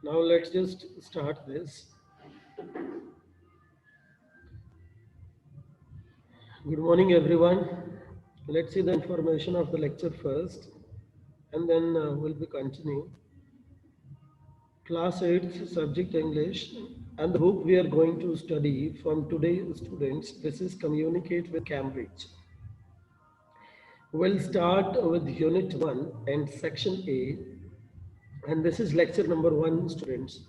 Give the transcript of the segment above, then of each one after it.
Now let's just start this. Good morning, everyone. Let's see the information of the lecture first, and then we'll be continuing. Class 8, subject English, and the book we are going to study from today, students. This is Communicate with Cambridge. We'll start with Unit 1 and Section A, and this is lecture number 1, students.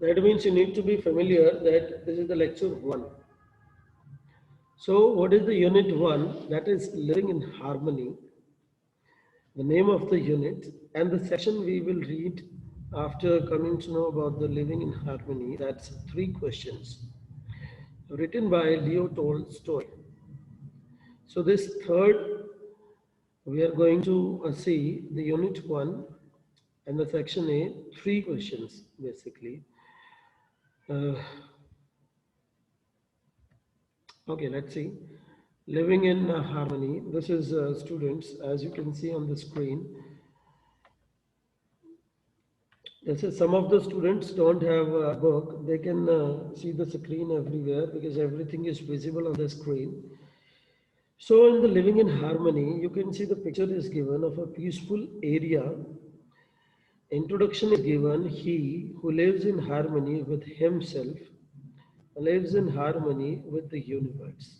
That means you need to be familiar that this is the lecture 1. So, what is the unit 1? That is living in harmony, the name of the unit, and the section we will read after coming to know about the living in harmony. That's 3 questions written by Leo Tolstoy. So, this third, we are going to see the unit 1 and the section A, 3 questions basically. Uh, okay, let's see. Living in harmony. This is students, as you can see on the screen. This is some of the students don't have a book. They can see the screen everywhere because everything is visible on the screen. So in the living in harmony, you can see the picture is given of a peaceful area. Introduction is given. He who lives in harmony with himself lives in harmony with the universe.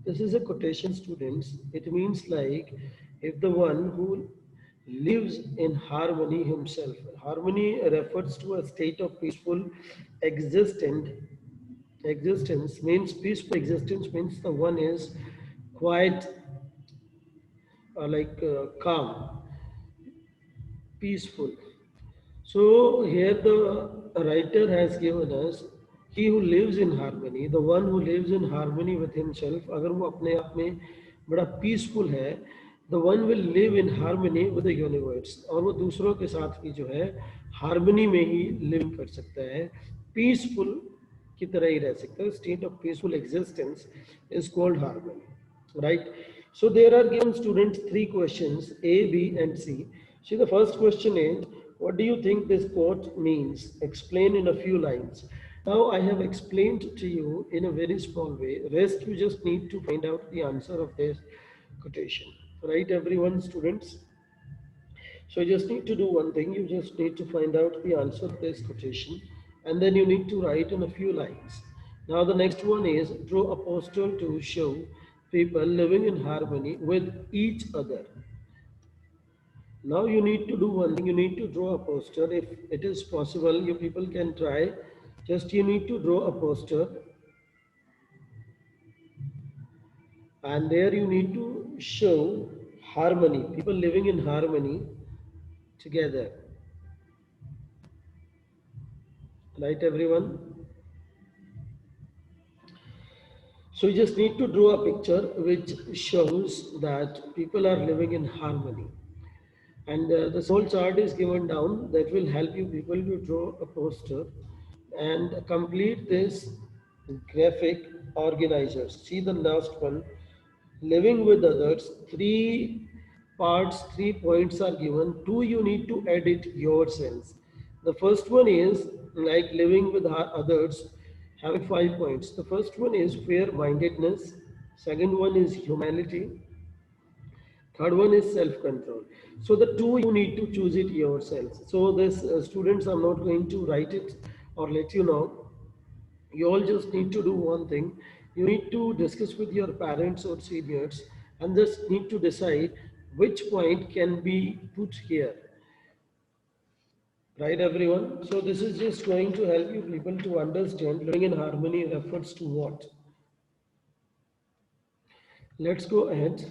This is a quotation, students. It means like if the one who lives in harmony himself. Harmony refers to a state of peaceful existent existence means peaceful existence means the one is quiet calm, peaceful. So here the writer has given us he who lives in harmony, the one who lives in harmony with himself, अगर वो अपने आप में बड़ा peaceful है, the one will live in harmony with the universe, और वो दूसरों के साथ भी जो है harmony में ही live कर सकता है, peaceful की तरह ही रह सकता है. State of peaceful existence is called harmony, right? So there are given students 3 questions A, B, and C. See, the first question is, what do you think this quote means? Explain in a few lines. Now I have explained to you in a very small way. Rest you just need to find out the answer of this quotation. Right, everyone, students? So you just need to do one thing. You just need to find out the answer of this quotation, and then you need to write in a few lines. Now the next one is draw a poster to show people living in harmony with each other. Now you need to do one thing. You need to draw a poster. If it is possible, you people can try. Just you need to draw a poster, and there you need to show harmony. People living in harmony together. Right, everyone? So you just need to draw a picture which shows that people are living in harmony. And the whole chart is given down that will help you people to draw a poster and complete this graphic organizers. See the last one, living with others, 3 parts, 3 points are given. 2 you need to edit yourselves. The first one is like living with others, having 5 points. The first one is fair-mindedness. Second one is humanity. Third one is self-control. So the 2 you need to choose it yourselves. So this students, I'm not going to write it or let you know. You all just need to do one thing. You need to discuss with your parents or seniors and just need to decide which point can be put here. Right, everyone? So this is just going to help you people to understand living in harmony refers to what. Let's go ahead.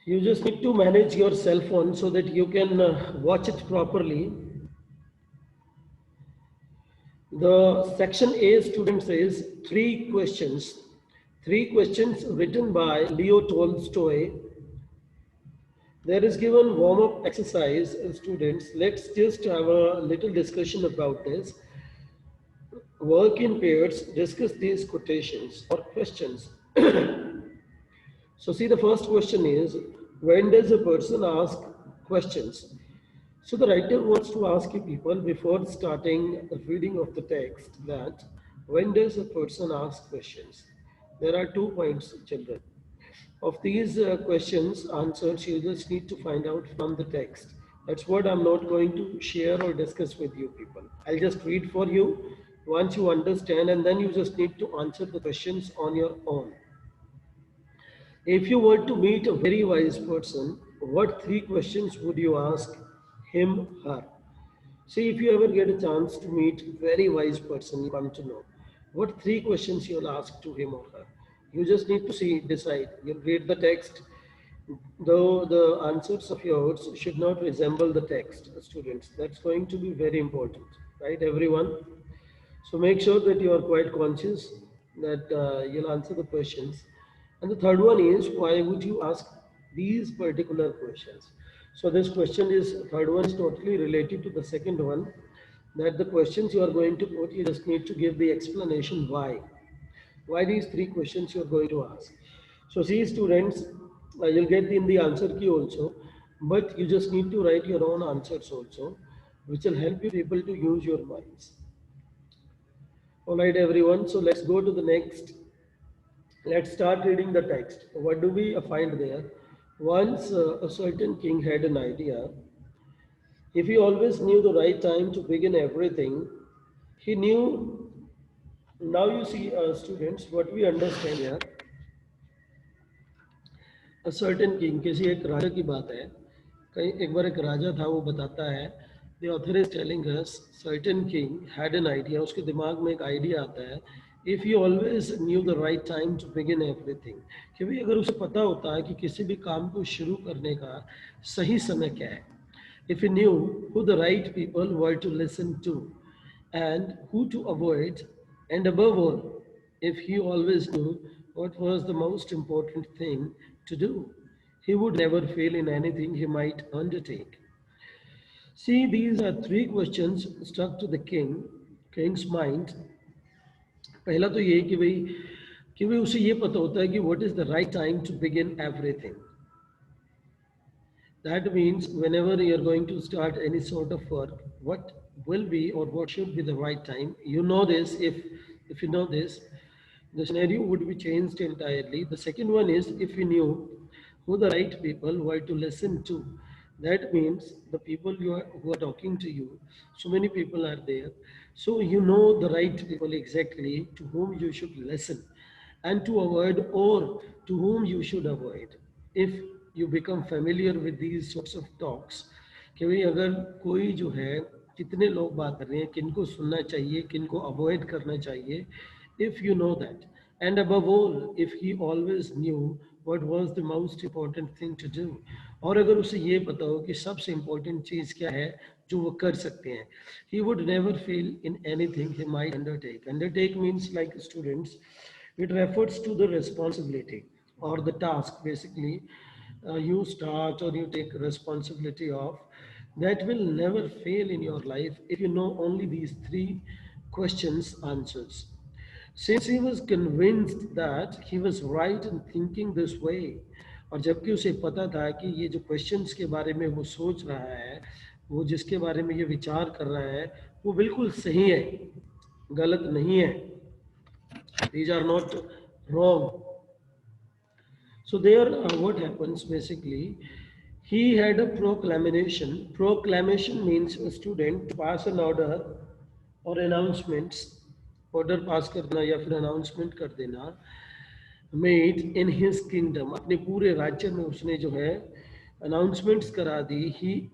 You just need to manage your cell phone so that you can watch it properly. The section A, student says 3 questions. 3 questions written by Leo Tolstoy. There is given warm-up exercise, students. Let's just have a little discussion about this. Work in pairs, discuss these quotations or questions. So see, the first question is, when does a person ask questions? So the writer wants to ask you people before starting the reading of the text that when does a person ask questions? There are 2 points, children. Of these questions, answers, you just need to find out from the text. That's what I'm not going to share or discuss with you people. I'll just read for you once you understand, and then you just need to answer the questions on your own. If you want to meet a very wise person, what 3 questions would you ask him, her? See, if you ever get a chance to meet a very wise person, you come to know what 3 questions you'll ask to him or her. You just need to see, decide. You'll read the text, though the answers of yours should not resemble the text, students. That's going to be very important, right, everyone? So make sure that you are quite conscious that you'll answer the questions. And the third one is, why would you ask these particular questions? So this question is, third one is totally related to the second one, that the questions you are going to put, you just need to give the explanation why. Why these 3 questions you are going to ask. So see students, you'll get in the answer key also, but you just need to write your own answers also, which will help you people to use your minds. All right, everyone. So let's go to the next. Let's start reading the text. What do we find there? Once a certain king had an idea. If he always knew the right time to begin everything, he knew. Now you see, students, what we understand here. A certain king, किसी एक राजा की बात है. कहीं एक बार एक राजा था, वो बताता है. The author is telling us certain king had an idea. उसके दिमाग में एक आइडिया आता है. If he always knew the right time to begin everything, कि भाई अगर उसे पता होता है कि किसी भी काम को शुरू करने का सही समय क्या है. If he knew who the right people were to listen to and who to avoid, and above all, if he always knew what was the most important thing to do, he would never fail in anything he might undertake. See, these are 3 questions stuck to the king's mind. पहला तो ये कि भाई उसे ये पता होता है कि what is the right time to begin everything. That means whenever you're going to start any sort of work, what will be or what should be the right time. You know this. If you know this, the scenario would be changed entirely. The second one is, if you knew who the right people were to listen to. That means the people who are talking to you, so many people are there. So you know the right people exactly to whom you should listen and to avoid, or to whom you should avoid. If you become familiar with these sorts of talks, कि भाई अगर कोई जो है, कितने लोग बात कर रहे हैं, किनको सुनना चाहिए, किनको अवॉइड करना चाहिए, if you know that, and above all, if he always knew what was the most important thing to do, और अगर उसे ये पता हो कि सबसे important चीज़ क्या है जो वो कर सकते हैं, he would never fail in anything he might undertake. Undertake means, like students, it refers to the responsibility or the task, basically, you start or you take responsibility of, that will never fail in your life if you know only these 3 questions answers. Since he was convinced that he was right in thinking this way, और जबकि उसे पता था कि ये जो questions के बारे में वो सोच रहा है, वो जिसके बारे में ये विचार कर रहा है, वो बिल्कुल सही है, गलत नहीं है. These are not wrong. So there, what happens basically, he had a proclamation. Proclamation means a student to pass an order or announcements. Order pass करना या फिर announcement कर देना. Made in his kingdom. अपने पूरे राज्य में उसने जो है announcements करा दी. He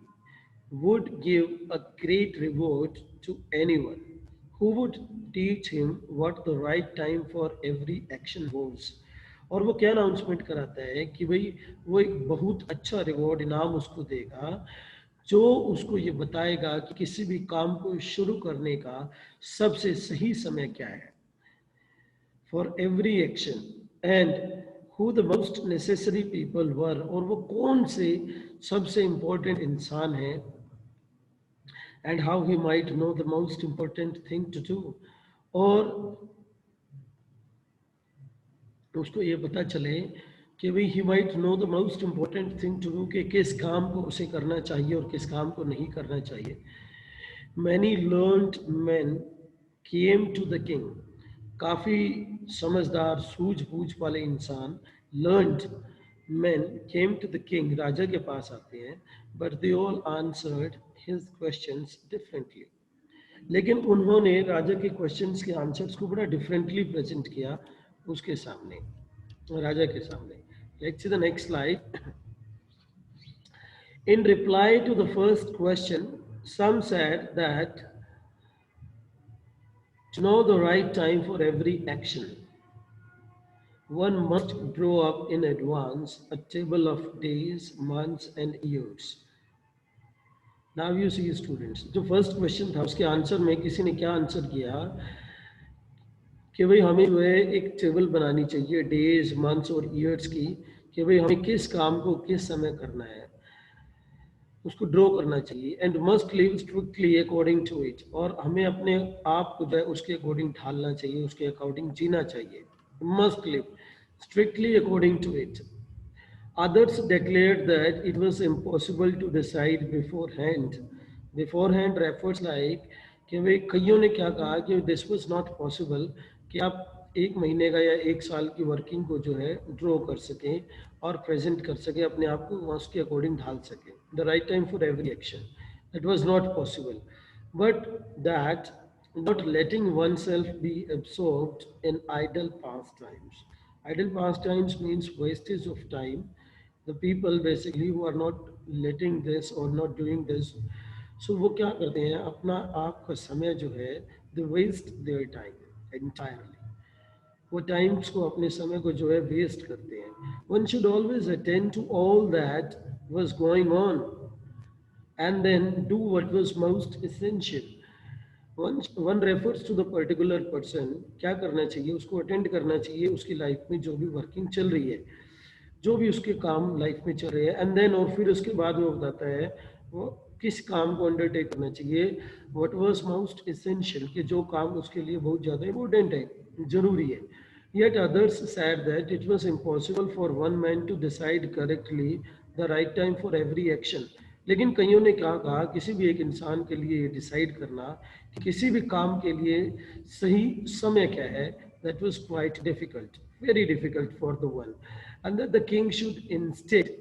would give a great reward to anyone who would teach him what the right time for every action was. और वो क्या अनाउंसमेंट कराता है कि भाई वो एक बहुत अच्छा रिवॉर्ड इनाम उसको देगा जो उसको ये बताएगा कि किसी भी काम को शुरू करने का सबसे सही समय क्या है, for every action, and who the most necessary people were, और वो कौन से सबसे इम्पोर्टेंट इंसान हैं, and how he might know the most important thing to do, और उसको ये पता चले कि भाई he might know the most important thing to do, कि किस काम को उसे करना चाहिए और किस काम को नहीं करना चाहिए. Many learned man came to the king. काफ़ी समझदार सूझबूझ वाले इंसान, learned man came to the king, राजा के पास आते हैं. But they all answered his questions differently. लेकिन उन्होंने राजा के क्वेश्चंस के आंसर्स को बड़ा डिफरेंटली प्रेजेंट किया उसके सामने, राजा के सामने. Let's see the next slide. In reply to the first question, some said that to know the right time for every action, one must draw up in advance a table of days, months, and years. Now you see students, जो first question था उसके answer में किसी ने क्या answer किया कि भाई हमें जो है एक टेबल बनानी चाहिए डेज, मंथ्स और ईयर्स की, कि भाई हमें किस काम को किस समय करना है, उसको ड्रॉ करना चाहिए. And must live strictly according to it, और हमें अपने आप को जो है उसके अकॉर्डिंग ढालना चाहिए, उसके अकॉर्डिंग जीना चाहिए. Must live strictly according to it. Others declared that it was impossible to decide beforehand. Beforehand refers like कि भाई कईयों ने क्या कहा कि this was not possible कि आप एक महीने का या एक साल की वर्किंग को जो है ड्रॉ कर सकें और प्रेजेंट कर सकें, अपने आप को उसके अकॉर्डिंग ढाल सकें. The right time for every action, that was not possible. But that not letting oneself be absorbed in idle pastimes. Idle pastimes means wastage of time. The people basically who are not letting this or not doing this, so वो क्या करते हैं, अपना आप का समय जो है, they waste their time entirely. वो टाइम्स को, अपने समय को जो है वेस्ट करते हैं. One should always attend to all that was going on and then do what was most essential. One refers to the particular person, क्या करना चाहिए, उसको अटेंड करना चाहिए उसकी लाइफ में जो भी वर्किंग चल रही है, जो भी उसके काम लाइफ में चल रहे हैं. एंड देन, और फिर उसके बाद वो बताता है वो किस काम को अंडरटेक करना चाहिए. व्हाट वाज मोस्ट एसेंशियल, कि जो काम उसके लिए बहुत ज़्यादा इम्पोर्टेंट है, ज़रूरी है. Yet others said that it was impossible for one man to decide correctly the right time for every action. लेकिन कईयों ने क्या कहा, किसी भी एक इंसान के लिए ये डिसाइड करना कि किसी भी काम के लिए सही समय क्या है, that was quite difficult, very difficult for the one. And that the king should instead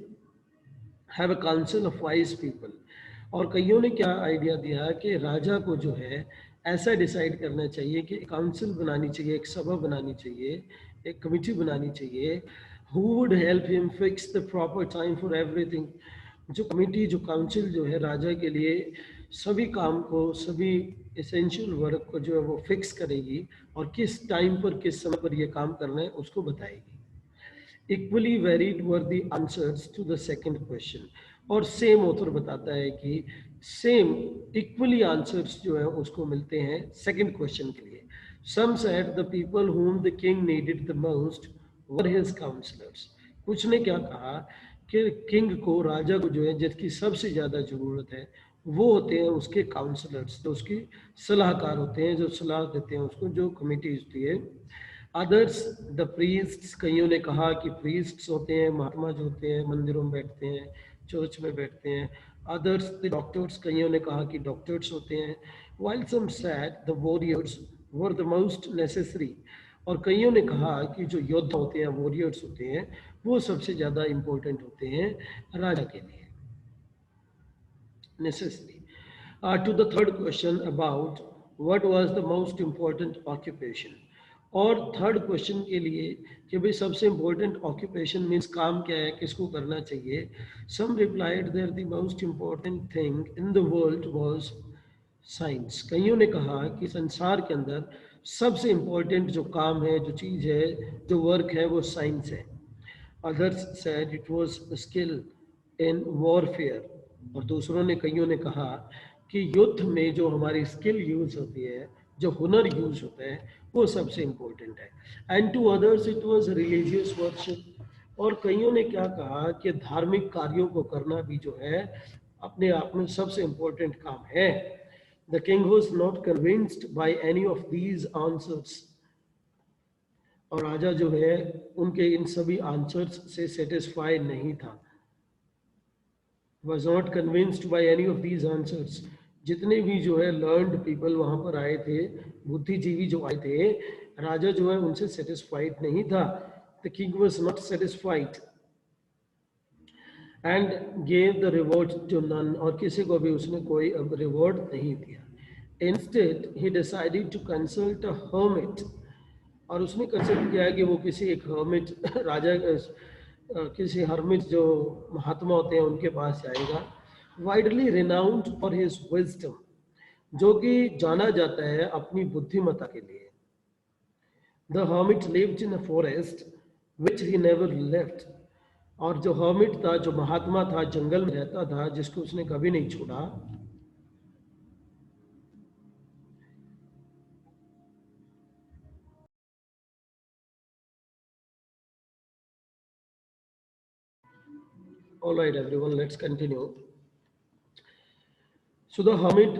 have a council of wise people. और कईयों ने क्या आइडिया दिया कि राजा को जो है ऐसा डिसाइड करना चाहिए कि एक काउंसिल बनानी चाहिए, एक सभा बनानी चाहिए, एक कमिटी बनानी चाहिए, who would help him fix the proper time for everything. जो कमिटी, जो काउंसिल जो है राजा के लिए सभी काम को, सभी एसेंशियल वर्क को जो है वो फिक्स करेगी और किस टाइम पर, किस समय पर ये काम करना है उसको बताएगी. Equally varied were the answers to the second question. और सेम ऑथर बताता है कि सेम इक्वली आंसर्स जो है उसको मिलते हैं सेकंड क्वेश्चन के लिए. Some said the people whom the king needed the most were his counselors. कुछ ने क्या कहा कि किंग को, राजा को जो है जिसकी सबसे ज़्यादा ज़रूरत है वो होते हैं उसके काउंसलर्स, जो उसकी सलाहकार होते हैं, जो सलाह देते हैं उसको, जो कमेटी होती है. अदर्स द प्रीस्ट्स, कईयों ने कहा कि प्रीस्ट्स होते हैं, महात्मा जो होते हैं मंदिरों में बैठते हैं, चर्च में बैठते हैं. अदर्स द डॉक्टर्स, कईयों ने कहा कि डॉक्टर्स होते हैं. While some said the warriors were the most necessary. और कईयों ने कहा कि जो योद्धा होते हैं, वॉरियर्स होते हैं, वो सबसे ज़्यादा इम्पोर्टेंट होते हैं राजा के लिए, necessary. To the third question about what was the most important occupation. और थर्ड क्वेश्चन के लिए कि भाई सबसे इम्पोर्टेंट ऑक्यूपेशन मीन्स काम क्या है, किसको करना चाहिए. Some replied there the most important thing in the world was science. कईयों ने कहा कि संसार के अंदर सबसे इम्पोर्टेंट जो काम है, जो चीज़ है, जो वर्क है, वो साइंस है. Others said it was skill in warfare. और दूसरों ने, कईयों ने कहा कि युद्ध में जो हमारी स्किल यूज होती है, जो हुनर यूज होता है, वो सबसे इम्पोर्टेंट है. And to others it was religious worship. और कईयों ने क्या कहा कि धार्मिक कार्यों को करना भी जो है अपने आप में सबसे इम्पोर्टेंट काम है. The king was not convinced by any of these answers. और राजा जो है उनके इन सभी आंसर्स से सेटिस्फाई नहीं था, was not convinced by any of these answers. जितने भी जो है लर्नड पीपल वहां पर आए थे, बुद्धिजीवी जो आए थे, राजा जो है उनसे सेटिस्फाइड नहीं था. The king was not satisfied and gave the reward to none, और किसी को भी उसने कोई अब रिवॉर्ड नहीं दिया. Instead he decided to consult a hermit, और उसने कंसल्ट किया कि वो किसी एक हर्मिट राजा किसी हर्मिट जो महात्मा होते हैं उनके पास जाएगा. Widely renowned for his wisdom, जो कि जाना जाता है अपनी बुद्धिमत्ता के लिए. The hermit lived in a forest which he never left, और जो हर्मिट था, जो महात्मा था, जंगल में रहता था जिसको उसने कभी नहीं छोड़ा. All right, everyone, let's continue. So the hermit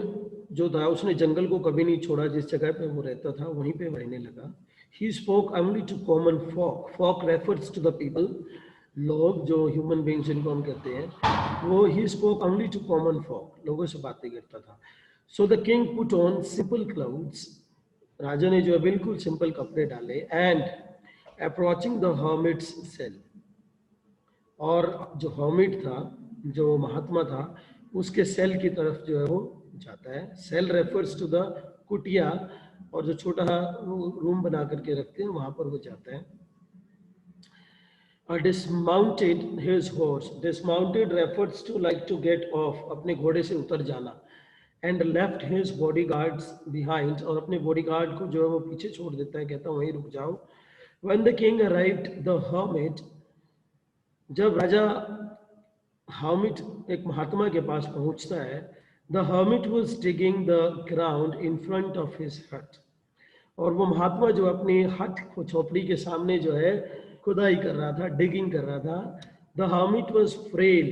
जो था उसने जंगल को कभी नहीं छोड़ा, जिस जगह पे वो रहता था वहीं पे रहने लगा. He spoke only to common folk. Folk refers to the people. लोग जो ह्यूमन बींग्स जिनको हम कहते हैं, वो he spoke only to common folk. लोगों से बातें करता था. So the king put on simple clothes. राजा ने जो है बिल्कुल सिंपल कपड़े डाले. And approaching the hermit's cell, और जो हर्मिट था, जो महात्मा था, उसके सेल की तरफ जो है वो जाता है. सेल रेफर्स टू द कुटिया, और जो छोटा रूम बना करके रखते हैं वहां पर वो जाता है. Dismounted his horse, dismounted refers to like to get off, अपने घोड़े से उतर जाना. And left his body guards behind, और अपने बॉडी गार्ड को जो है वो पीछे छोड़ देता है, कहता है वहीं रुक जाओ. When the king arrived the hermit, जब राजा हर्मिट एक महात्मा के पास पहुंचता है. The hermit was digging the ground in front of his हट, और वो महात्मा जो अपनी हट को झोपड़ी के सामने जो है खुदाई कर रहा था, डिगिंग कर रहा था. The hermit was frail.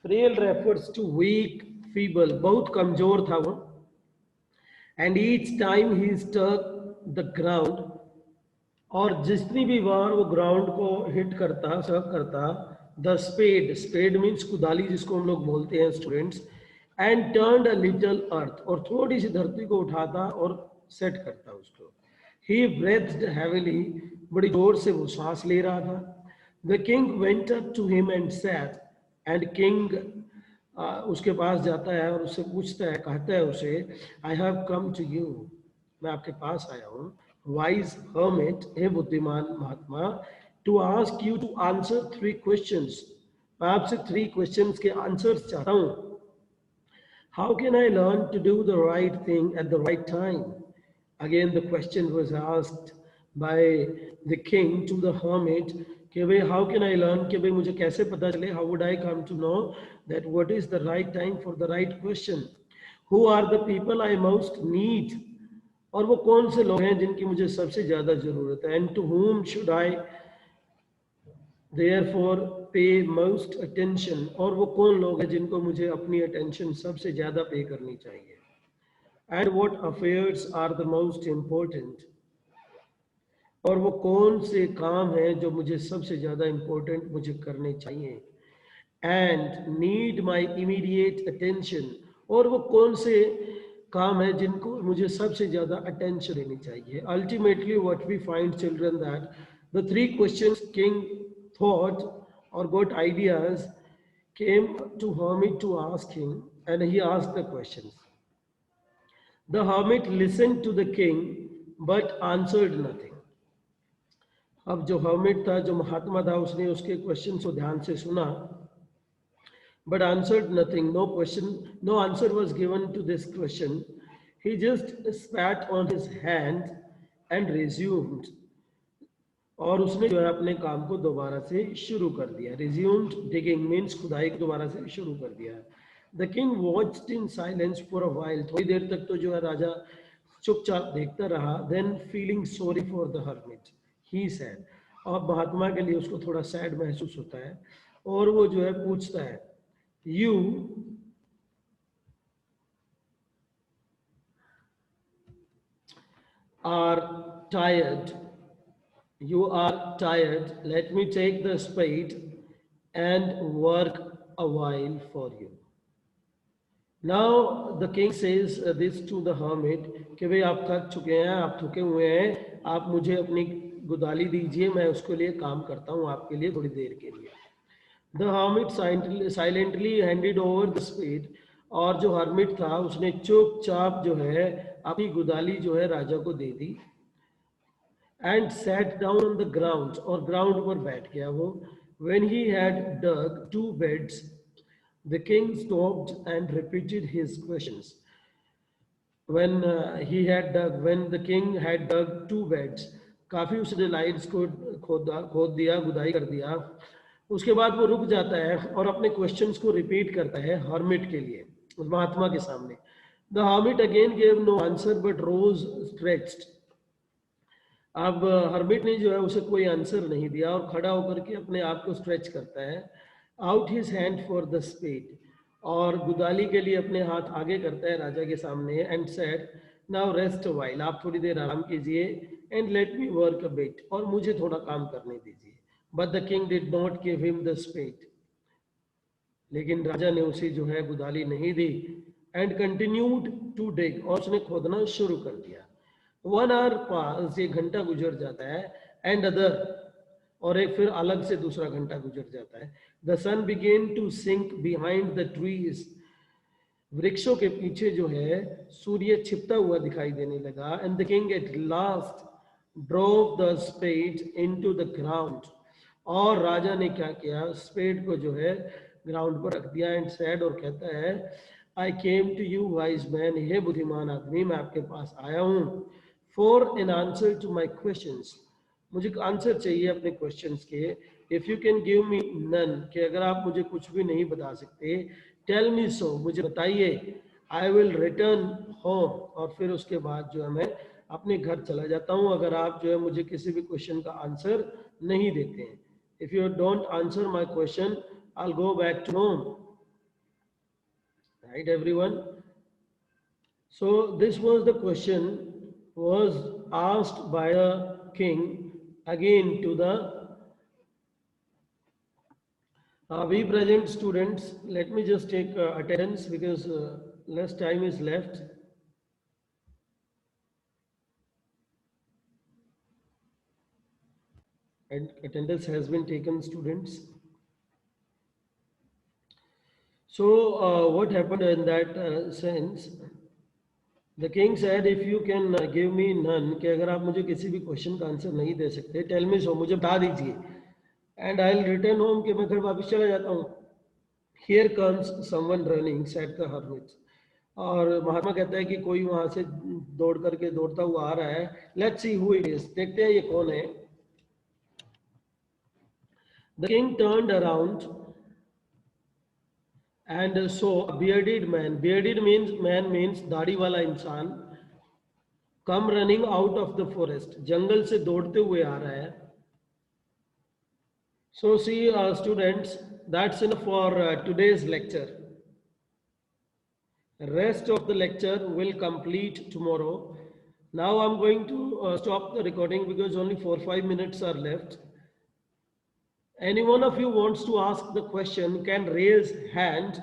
Frail refers to weak, feeble, बहुत कमजोर था वो. And each time he stuck the ground, और जितनी भी बार वो ग्राउंड को हिट करता, सर्व करता, द स्पेड, स्पेड मीन्स कुदाली जिसको हम लोग बोलते हैं students, and turned a little earth, और थोड़ी सी धरती को उठाता और सेट करता उसको. ही ब्रेथ्ड हैवीली, बड़ी जोर से वो सांस ले रहा था. The king went up to him and sat, and king उसके पास जाता है और उससे पूछता है, कहता है उसे, I have come to you, मैं आपके पास आया हूँ. वाइज हर्मिट, हे बुद्धिमान महात्मा, to ask you to answer 3 questions, मैं आपसे 3 क्वेश्चंस के आंसर्स चाहता हूँ. How can I learn to do the right thing at the right time? Again the question was asked by the king to the hermit, कि भाई how can I learn, कि भाई मुझे कैसे पता चले, how would I come to know that what is the right time for the right question? Who are the people I most need, और वो कौन से लोग हैं जिनकी मुझे सबसे ज्यादा जरूरत है. And to whom should I therefore pay most attention, और वो कौन लोग हैं जिनको मुझे अपनी अटेंशन सबसे ज्यादा पे करनी चाहिए. And what affairs are the most important, और वो कौन से काम हैं जो मुझे सबसे ज्यादा इम्पोर्टेंट मुझे करने चाहिए. And need my immediate attention, और वो कौन से काम है जिनको मुझे सबसे ज्यादा अटेंशन देनी चाहिए. Ultimately what we find children that the 3 questions king thought और got ideas came to hermit to ask him, and he asked the questions. The hermit listened to the king but answered nothing. अब जो hermit था, जो महात्मा था, उसने उसके question को ध्यान से सुना, but answered nothing. No question, no answer was given to this question. He just spat on his hand and resumed. और उसने जो है अपने काम को दोबारा से शुरू कर दिया. Resumed digging means खुदाई को दोबारा से शुरू कर दिया. The king watched in silence for a while. थोड़ी देर तक तो जो है राजा चुपचाप देखता रहा. Then feeling sorry for the hermit, he said. अब महात्मा के लिए उसको थोड़ा सैड महसूस होता है, और वो जो है पूछता है, You are tired You are tired. Let me take the spade and work a while for you. Now the king says this to the hermit कि भाई आप थक चुके हैं, आप थके हुए हैं, आप मुझे अपनी गुदाली दीजिए, मैं उसके लिए काम करता हूँ आपके लिए थोड़ी देर के लिए. The hermit silently handed over the spade. और जो hermit था उसने चुपचाप जो है अपनी गुदाली जो है राजा को दे दी. And sat down on the ground और ground पर बैठ गया वो. When he had dug two beds, the king stopped and repeated his questions. When the king had dug two beds, काफी उसने लाइन्स को खोद दिया, गुदाई कर दिया. उसके बाद वो रुक जाता है और अपने क्वेश्चंस को रिपीट करता है हर्मिट के लिए, उस महात्मा के सामने. The hermit again gave no answer but rose stretched. अब हर्मिट ने जो है उसे कोई आंसर नहीं दिया और खड़ा होकर के अपने आप को स्ट्रेच करता है. Out his hand for the spade. और गुदाली के लिए अपने हाथ आगे करता है राजा के सामने. And said now rest while, आप थोड़ी देर आराम कीजिए. And let me work a bit, और मुझे थोड़ा काम करने दीजिए. But the king did not give him the spade. लेकिन राजा ने उसे जो है गुदाली नहीं दी. एंड कंटिन्यूड टू डिग, और उसने खोदना शुरू कर दिया. 1 hour पास, एक घंटा गुजर जाता है. एंड अदर, और एक फिर अलग से दूसरा घंटा गुजर जाता है. The sun began to sink behind the trees. वृक्षों के पीछे जो है सूर्य छिपता हुआ दिखाई देने लगा. And the king at last drove the spade into the ground. और राजा ने क्या किया, स्पेड को जो है ग्राउंड पर रख दिया. एंड सैड, और कहता है I came to you wise man, हे बुद्धिमान आदमी, मैं आपके पास आया हूँ. For an answer to my questions, मुझे आंसर चाहिए अपने क्वेश्चंस के. If you can give me none, कि अगर आप मुझे कुछ भी नहीं बता सकते, टेल मी सो, मुझे बताइए. आई विल रिटर्न होम, और फिर उसके बाद जो है मैं अपने घर चला जाता हूँ, अगर आप जो है मुझे किसी भी क्वेश्चन का आंसर नहीं देते हैं. If you don't answer my question, I will go back to home. Right, everyone? So this was the question was asked by the king again to the we present students. Let me just take attendance because less time is left. And attendance has been taken, students. So what happened in that sense? The king said, if you can give me none, कि अगर आप मुझे किसी भी question का answer नहीं दे सकते, tell me सो, मुझे बता दीजिए. And I will return home, कि मैं घर वापस चला जाता हूँ. Here comes someone running, said the hermit. और महात्मा कहता है कि कोई वहां से दौड़ करके दौड़ता हुआ आ रहा है. Let's see who it is, देखते हैं ये कौन है. The king turned around and so a bearded man, bearded means man means दाढ़ी वाला इंसान, come running out of the forest, जंगल से दौड़ते हुए आ रहा है. So see students, that's enough for today's lecture. Rest of the lecture will complete tomorrow. Now I'm going to stop the recording because only 4-5 minutes are left. Any one of you wants to ask the question can raise hand,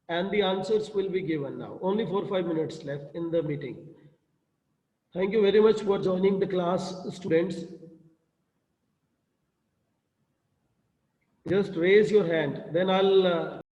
and the answers will be given now. Only 4-5 minutes left in the meeting. Thank you very much for joining the class, students. Just raise your hand, then I'll